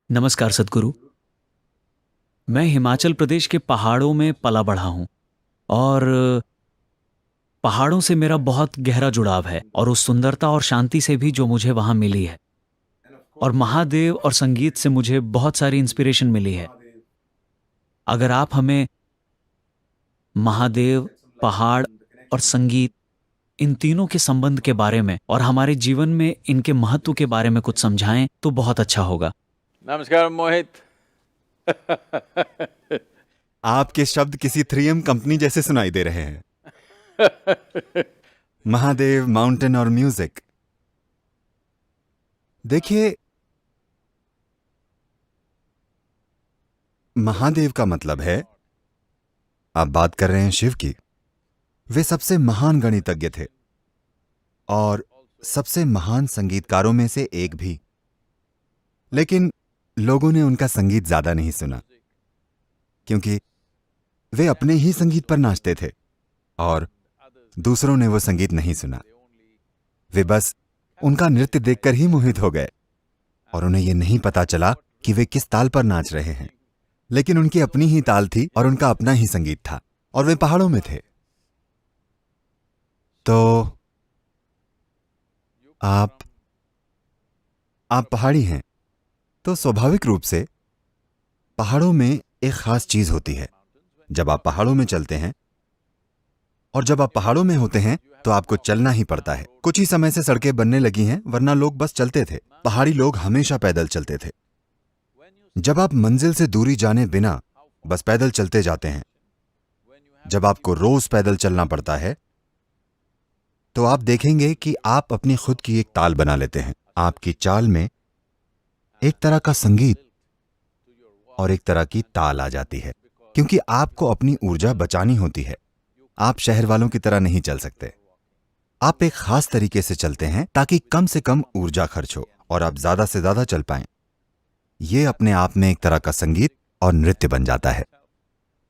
नमस्कार सद्गुरु। मैं हिमाचल प्रदेश के पहाड़ों में पला बढ़ा हूँ और पहाड़ों से मेरा बहुत गहरा जुड़ाव है और उस सुंदरता और शांति से भी जो मुझे वहाँ मिली है। और महादेव और संगीत से मुझे बहुत सारी इंस्पिरेशन मिली है। अगर आप हमें महादेव, पहाड़ और संगीत, इन तीनों के संबंध के बारे में और हमारे जीवन में इनके महत्व के बारे में कुछ समझाएं तो बहुत अच्छा होगा। नमस्कार मोहित। आपके शब्द किसी 3M कंपनी जैसे सुनाई दे रहे हैं। महादेव, माउंटेन और म्यूजिक। देखिए, महादेव का मतलब है, आप बात कर रहे हैं शिव की। वे सबसे महान गणितज्ञ थे और सबसे महान संगीतकारों में से एक भी। लेकिन लोगों ने उनका संगीत ज्यादा नहीं सुना क्योंकि वे अपने ही संगीत पर नाचते थे और दूसरों ने वो संगीत नहीं सुना। वे बस उनका नृत्य देखकर ही मोहित हो गए और उन्हें यह नहीं पता चला कि वे किस ताल पर नाच रहे हैं। लेकिन उनकी अपनी ही ताल थी और उनका अपना ही संगीत था और वे पहाड़ों में थे। तो आप पहाड़ी हैं, तो स्वाभाविक रूप से पहाड़ों में एक खास चीज होती है। जब आप पहाड़ों में चलते हैं और जब आप पहाड़ों में होते हैं तो आपको चलना ही पड़ता है। कुछ ही समय से सड़कें बनने लगी हैं, वरना लोग बस चलते थे। पहाड़ी लोग हमेशा पैदल चलते थे। जब आप मंजिल से दूरी जाने बिना बस पैदल चलते जाते हैं, जब आपको रोज पैदल चलना पड़ता है, तो आप देखेंगे कि आप अपनी खुद की एक ताल बना लेते हैं। आपकी चाल में एक तरह का संगीत और एक तरह की ताल आ जाती है, क्योंकि आपको अपनी ऊर्जा बचानी होती है। आप शहर वालों की तरह नहीं चल सकते। आप एक खास तरीके से चलते हैं ताकि कम से कम ऊर्जा खर्च हो और आप ज्यादा से ज्यादा चल पाएं। यह अपने आप में एक तरह का संगीत और नृत्य बन जाता है।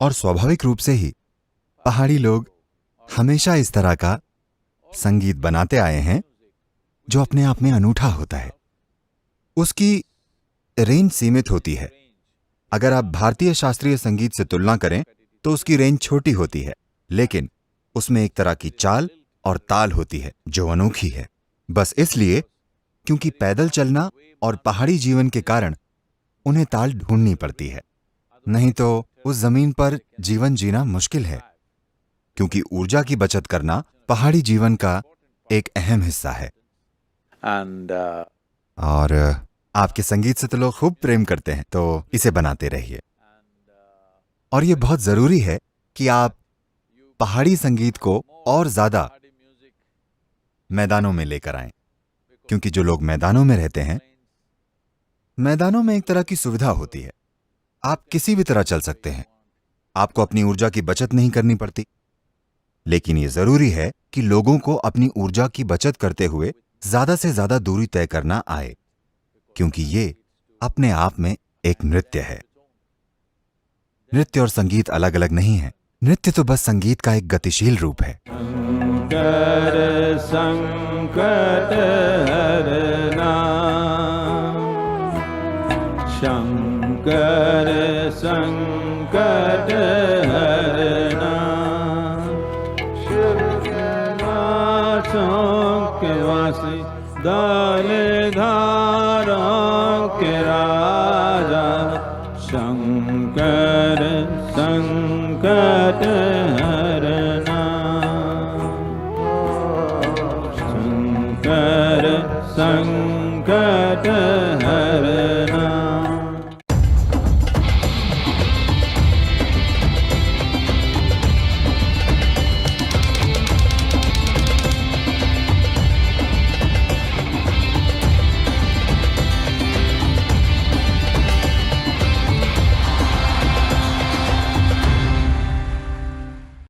और स्वाभाविक रूप से ही पहाड़ी लोग हमेशा इस तरह का संगीत बनाते आए हैं जो अपने आप में अनूठा होता है। उसकी रेंज सीमित होती है। अगर आप भारतीय शास्त्रीय संगीत से तुलना करें तो उसकी रेंज छोटी होती है, लेकिन उसमें एक तरह की चाल और ताल होती है जो अनोखी है। बस इसलिए क्योंकि पैदल चलना और पहाड़ी जीवन के कारण उन्हें ताल ढूंढनी पड़ती है। नहीं तो उस जमीन पर जीवन जीना मुश्किल है, क्योंकि ऊर्जा की बचत करना पहाड़ी जीवन का एक अहम हिस्सा है। और आपके संगीत से तो लोग खूब प्रेम करते हैं, तो इसे बनाते रहिए। और यह बहुत जरूरी है कि आप पहाड़ी संगीत को और ज्यादा मैदानों में लेकर आएं, क्योंकि जो लोग मैदानों में रहते हैं, मैदानों में एक तरह की सुविधा होती है। आप किसी भी तरह चल सकते हैं, आपको अपनी ऊर्जा की बचत नहीं करनी पड़ती। लेकिन यह जरूरी है कि लोगों को अपनी ऊर्जा की बचत करते हुए ज्यादा से ज्यादा दूरी तय करना आए, क्योंकि ये अपने आप में एक नृत्य है। नृत्य और संगीत अलग अलग नहीं है। नृत्य तो बस संगीत का एक गतिशील रूप है। शंकर संकट हरना, शंकर संकट हरना, शिव के वासों के वासी, दाल धारों के राजा, शंकर संकट हरना, शंकर संकट हरना।